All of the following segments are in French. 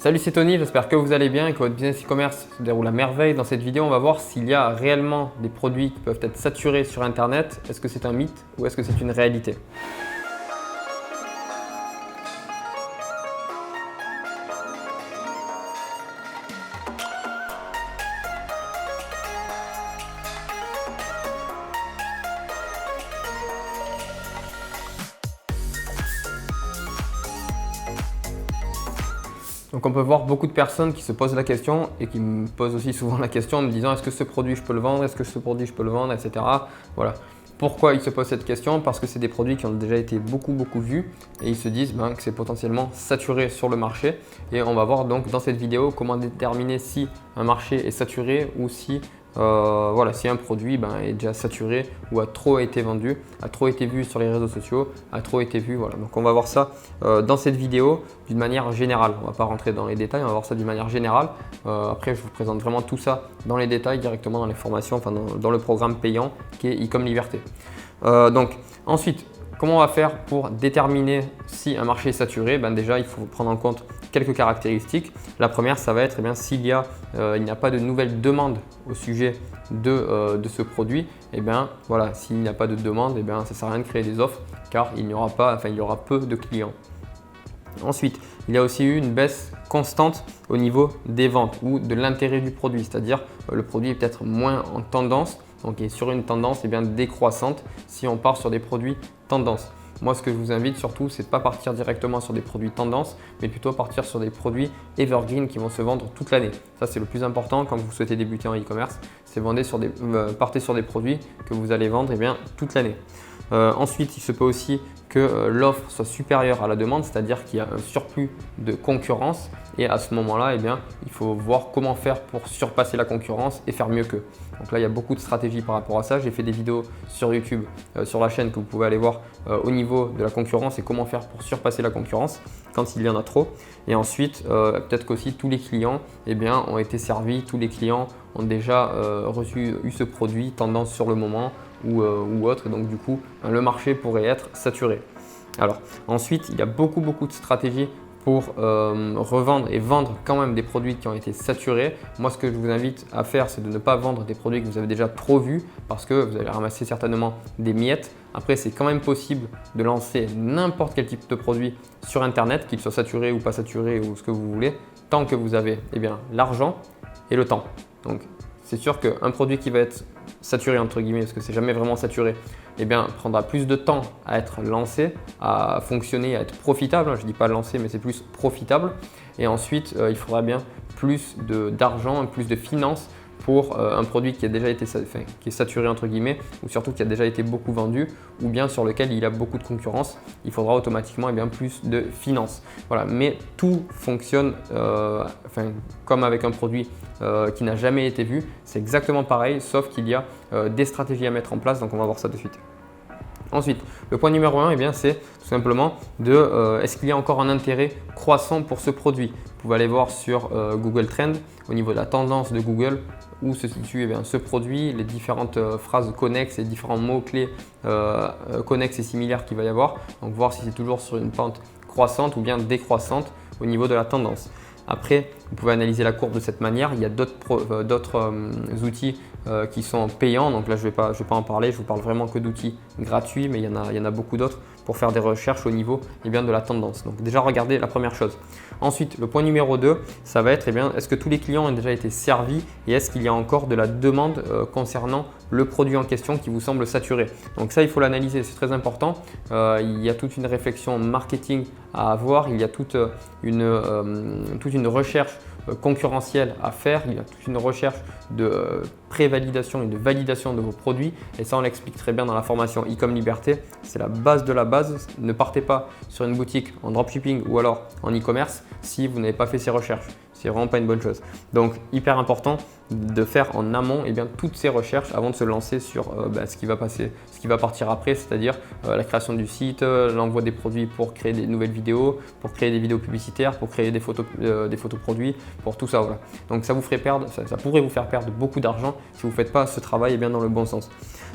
Salut, c'est Tony, j'espère que vous allez bien et que votre business e-commerce se déroule à merveille. Dans cette vidéo, on va voir s'il y a réellement des produits qui peuvent être saturés sur Internet. Est-ce que c'est un mythe ou est-ce que c'est une réalité? Donc on peut voir beaucoup de personnes qui se posent la question et qui me posent aussi souvent la question en me disant est-ce que ce produit je peux le vendre, est-ce que ce produit je peux le vendre, etc. Voilà. Pourquoi ils se posent cette question? Parce que c'est des produits qui ont déjà été beaucoup vus et ils se disent que c'est potentiellement saturé sur le marché. Et on va voir donc dans cette vidéo comment déterminer si un marché est saturé ou si si un produit est déjà saturé ou a trop été vendu, a trop été vu sur les réseaux sociaux, a trop été vu. Voilà. Donc on va voir ça dans cette vidéo d'une manière générale. On ne va pas rentrer dans les détails, on va voir ça d'une manière générale. Après, je vous présente vraiment tout ça dans les détails directement dans les formations, enfin dans le programme payant qui est e-com Liberté. Donc ensuite, comment on va faire pour déterminer si un marché est saturé? Déjà, il faut prendre en compte quelques caractéristiques. La première, ça va être s'il n'y a pas de nouvelles demandes au sujet de ce produit. S'il n'y a pas de demande, ça ne sert à rien de créer des offres car il y aura peu de clients. Ensuite, il y a aussi eu une baisse constante au niveau des ventes ou de l'intérêt du produit, c'est-à-dire le produit est peut-être moins en tendance, donc il est sur une tendance décroissante si on part sur des produits tendance. Moi, ce que je vous invite surtout, c'est de ne pas partir directement sur des produits tendance, mais plutôt partir sur des produits evergreen qui vont se vendre toute l'année. Ça, c'est le plus important quand vous souhaitez débuter en e-commerce, c'est partez sur des produits que vous allez vendre toute l'année. Ensuite, il se peut aussi que l'offre soit supérieure à la demande, c'est-à-dire qu'il y a un surplus de concurrence et à ce moment-là, il faut voir comment faire pour surpasser la concurrence et faire mieux qu'eux. Donc là, il y a beaucoup de stratégies par rapport à ça. J'ai fait des vidéos sur YouTube, sur la chaîne que vous pouvez aller voir au niveau de la concurrence et comment faire pour surpasser la concurrence quand il y en a trop. Et ensuite, peut-être qu'aussi tous les clients ont été servis, tous les clients ont déjà eu ce produit tendance sur le moment ou autre. Et donc du coup, le marché pourrait être saturé. Alors ensuite, il y a beaucoup de stratégies pour revendre et vendre quand même des produits qui ont été saturés. Moi, ce que je vous invite à faire, c'est de ne pas vendre des produits que vous avez déjà trop vus parce que vous allez ramasser certainement des miettes. Après, c'est quand même possible de lancer n'importe quel type de produit sur Internet, qu'il soit saturé ou pas saturé ou ce que vous voulez, tant que vous avez l'argent et le temps. Donc, c'est sûr qu'un produit qui va être saturé entre guillemets, parce que c'est jamais vraiment saturé, prendra plus de temps à être lancé, à fonctionner, à être profitable. Je ne dis pas lancer, mais c'est plus profitable. Et ensuite, il faudra bien plus d'argent, plus de finances pour un produit qui a déjà été qui est saturé entre guillemets, ou surtout qui a déjà été beaucoup vendu, ou bien sur lequel il y a beaucoup de concurrence. Il faudra automatiquement plus de finances. Voilà. Mais tout fonctionne comme avec un produit qui n'a jamais été vu. C'est exactement pareil, sauf qu'il y a des stratégies à mettre en place. Donc on va voir ça de suite. Ensuite, le point numéro 1, c'est tout simplement est-ce qu'il y a encore un intérêt croissant pour ce produit? Vous pouvez aller voir sur Google Trends au niveau de la tendance de Google où se situe ce produit, les différentes phrases connexes et différents mots-clés connexes et similaires qu'il va y avoir. Donc voir si c'est toujours sur une pente croissante ou bien décroissante au niveau de la tendance. Après, vous pouvez analyser la courbe de cette manière. Il y a d'autres outils qui sont payants. Donc là, je vais pas en parler. Je vous parle vraiment que d'outils gratuits, mais il y en a beaucoup d'autres pour faire des recherches au niveau de la tendance. Donc déjà, regardez la première chose. Ensuite, le point numéro 2, ça va être est-ce que tous les clients ont déjà été servis et est-ce qu'il y a encore de la demande concernant le produit en question qui vous semble saturé? Donc ça, il faut l'analyser, c'est très important. Il y a toute une réflexion marketing à avoir, il y a toute une recherche concurrentielle à faire, il y a toute une recherche de prévalidation et de validation de vos produits et ça on l'explique très bien dans la formation e-com Liberté, c'est la base de la base. Ne partez pas sur une boutique en dropshipping ou alors en e-commerce si vous n'avez pas fait ces recherches, c'est vraiment pas une bonne chose. Donc hyper important de faire en amont toutes ces recherches avant de se lancer sur ce qui va passer, ce qui va partir après, c'est-à-dire la création du site, l'envoi des produits pour créer des nouvelles vidéos, pour créer des vidéos publicitaires, pour créer des photos produits, pour tout ça. Voilà. Donc ça vous ferait perdre, ça pourrait vous faire perdre beaucoup d'argent si vous ne faites pas ce travail dans le bon sens.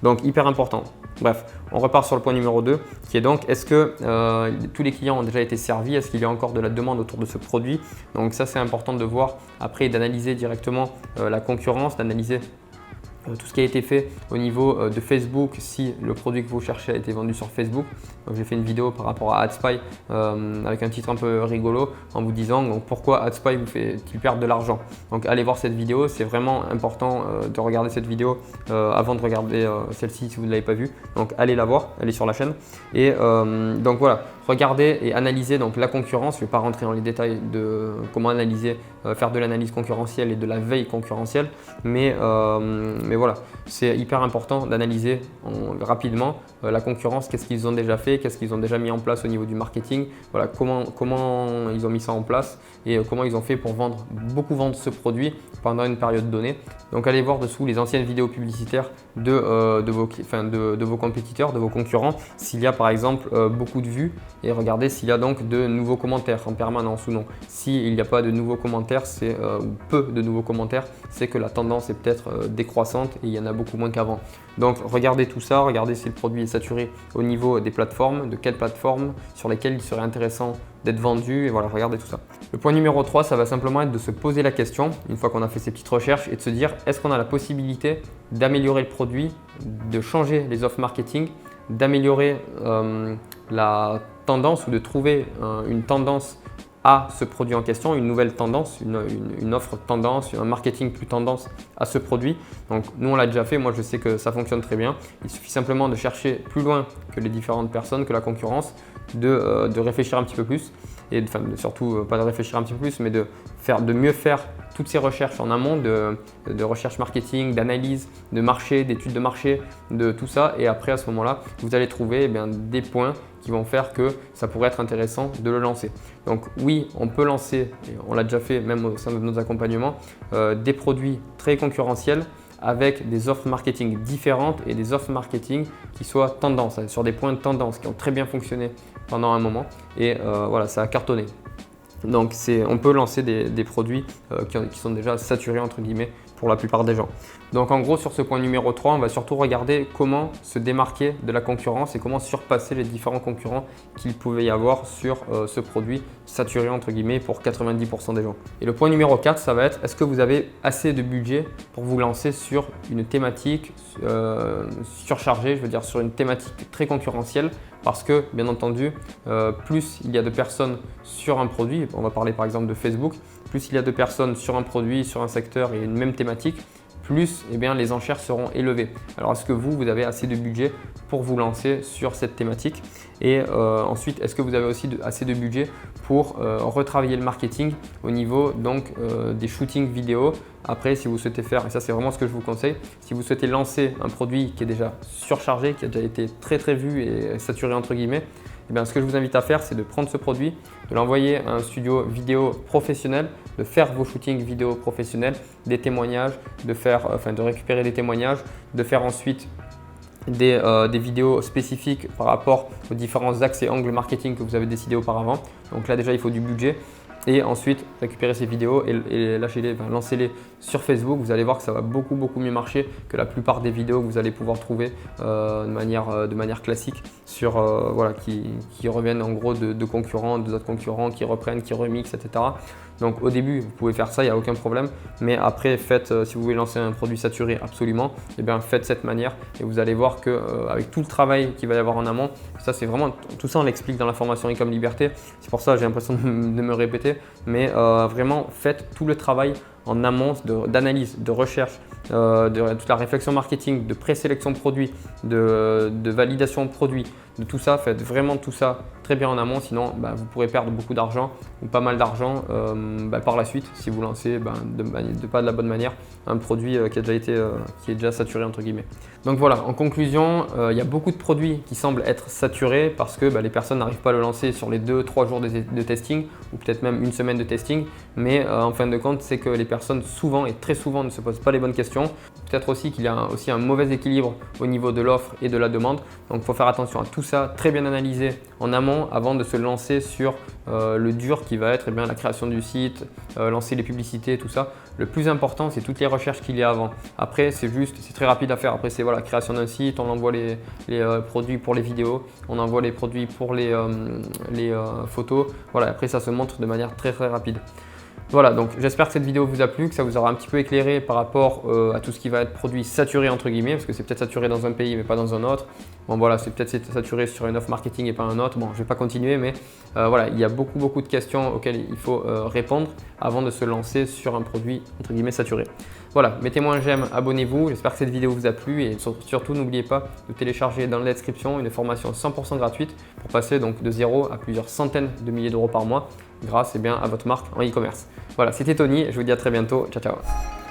Donc hyper important. Bref, on repart sur le point numéro 2 qui est donc est-ce que tous les clients ont déjà été servis? Est-ce qu'il y a encore de la demande autour de ce produit? Donc ça c'est important de voir après et d'analyser directement la concurrence, d'analyser tout ce qui a été fait au niveau de Facebook si le produit que vous cherchez a été vendu sur Facebook. J'ai fait une vidéo par rapport à AdSpy avec un titre un peu rigolo en vous disant donc, pourquoi AdSpy vous fait-il perdre de l'argent. Donc allez voir cette vidéo, c'est vraiment important de regarder cette vidéo avant de regarder celle-ci si vous ne l'avez pas vue. Donc allez la voir, elle est sur la chaîne. Et donc voilà, regardez et analysez donc la concurrence. Je ne vais pas rentrer dans les détails de comment analyser, faire de l'analyse concurrentielle et de la veille concurrentielle, mais voilà, c'est hyper important d'analyser rapidement la concurrence, qu'est-ce qu'ils ont déjà fait, qu'est-ce qu'ils ont déjà mis en place au niveau du marketing, voilà, comment ils ont mis ça en place et comment ils ont fait pour beaucoup vendre ce produit pendant une période donnée. Donc allez voir dessous les anciennes vidéos publicitaires de vos compétiteurs, de vos concurrents, s'il y a par exemple beaucoup de vues et regardez s'il y a donc de nouveaux commentaires en permanence ou non. S'il n'y a pas de nouveaux commentaires, ou peu de nouveaux commentaires, c'est que la tendance est peut-être décroissante et il y en a beaucoup moins qu'avant. Donc regardez tout ça, regardez si le produit est saturé au niveau des plateformes, de quelles plateformes sur lesquelles il serait intéressant d'être vendu et voilà, regardez tout ça. Le point numéro 3, ça va simplement être de se poser la question, une fois qu'on a fait ces petites recherches, et de se dire est-ce qu'on a la possibilité d'améliorer le produit, de changer les offres marketing, d'améliorer la tendance ou de trouver une tendance à ce produit en question, une nouvelle tendance, une offre tendance, un marketing plus tendance à ce produit. Donc nous on l'a déjà fait, moi je sais que ça fonctionne très bien. Il suffit simplement de chercher plus loin que les différentes personnes, que la concurrence, de réfléchir un petit peu plus et surtout pas de réfléchir un petit peu plus, mais de mieux faire toutes ces recherches en amont de recherche marketing, d'analyse de marché, d'études de marché, de tout ça. Et après à ce moment-là, vous allez trouver des points qui vont faire que ça pourrait être intéressant de le lancer. Donc oui, on peut lancer, et on l'a déjà fait même au sein de nos accompagnements, des produits très concurrentiels avec des offres marketing différentes et des offres marketing qui soient tendance, sur des points de tendance qui ont très bien fonctionné pendant un moment et voilà, ça a cartonné. Donc on peut lancer des produits qui sont déjà saturés entre guillemets pour la plupart des gens. Donc en gros sur ce point numéro 3, on va surtout regarder comment se démarquer de la concurrence et comment surpasser les différents concurrents qu'il pouvait y avoir sur ce produit saturé entre guillemets pour 90% des gens. Et le point numéro 4, ça va être est-ce que vous avez assez de budget pour vous lancer sur une thématique surchargée, je veux dire sur une thématique très concurrentielle, parce que bien entendu, plus il y a de personnes sur un produit, on va parler par exemple de Facebook, plus il y a de personnes sur un produit, sur un secteur et une même thématique, plus les enchères seront élevées. Alors est-ce que vous avez assez de budget pour vous lancer sur cette thématique? Et ensuite, est-ce que vous avez aussi assez de budget pour retravailler le marketing au niveau donc, des shootings vidéo? Après, si vous souhaitez faire, et ça c'est vraiment ce que je vous conseille, si vous souhaitez lancer un produit qui est déjà surchargé, qui a déjà été très vu et saturé entre guillemets, ce que je vous invite à faire, c'est de prendre ce produit, de l'envoyer à un studio vidéo professionnel, de faire vos shootings vidéo professionnels, des témoignages, de récupérer des témoignages, de faire ensuite des vidéos spécifiques par rapport aux différents axes et angles marketing que vous avez décidé auparavant. Donc là déjà, il faut du budget. Et ensuite, récupérer ces vidéos et lancez-les sur Facebook. Vous allez voir que ça va beaucoup mieux marcher que la plupart des vidéos que vous allez pouvoir trouver de manière classique qui reviennent en gros de concurrents, d'autres concurrents qui reprennent, qui remixent, etc. Donc au début, vous pouvez faire ça, il n'y a aucun problème. Mais après, si vous voulez lancer un produit saturé absolument, faites cette manière et vous allez voir qu'avec tout le travail qu'il va y avoir en amont, ça c'est vraiment, tout ça on l'explique dans la formation E-com Liberté. C'est pour ça que j'ai l'impression de me répéter. Mais vraiment, faites tout le travail en amont d'analyse, de recherche, de toute la réflexion marketing, de présélection de produits, de validation de produits, de tout ça, faites vraiment tout ça très bien en amont, sinon vous pourrez perdre beaucoup d'argent ou pas mal d'argent par la suite si vous lancez pas de la bonne manière un produit qui est déjà saturé entre guillemets. Donc voilà, en conclusion, il y a beaucoup de produits qui semblent être saturés parce que les personnes n'arrivent pas à le lancer sur les 2-3 jours de testing ou peut-être même une semaine de testing, mais en fin de compte, c'est que les personnes souvent et très souvent ne se posent pas les bonnes questions. Peut-être aussi qu'il y a aussi un mauvais équilibre au niveau de l'offre et de la demande. Donc il faut faire attention à tout ça, très bien analyser en amont avant de se lancer sur le dur qui va être la création du site, lancer les publicités, tout ça. Le plus important, c'est toutes les recherches qu'il y a avant. Après, c'est très rapide à faire. Après, c'est la création d'un site, on envoie les produits pour les vidéos, on envoie les produits pour les photos. Voilà, après, ça se montre de manière très rapide. Voilà, donc j'espère que cette vidéo vous a plu, que ça vous aura un petit peu éclairé par rapport à tout ce qui va être produit saturé entre guillemets, parce que c'est peut-être saturé dans un pays mais pas dans un autre. Bon voilà, c'est peut-être saturé sur une offre marketing et pas un autre. Bon, je ne vais pas continuer, mais voilà, il y a beaucoup de questions auxquelles il faut répondre avant de se lancer sur un produit entre guillemets saturé. Voilà, mettez-moi un j'aime, abonnez-vous, j'espère que cette vidéo vous a plu et surtout n'oubliez pas de télécharger dans la description une formation 100% gratuite pour passer donc de 0 à plusieurs centaines de milliers d'euros par mois grâce à votre marque en e-commerce. Voilà, c'était Tony, je vous dis à très bientôt, ciao ciao.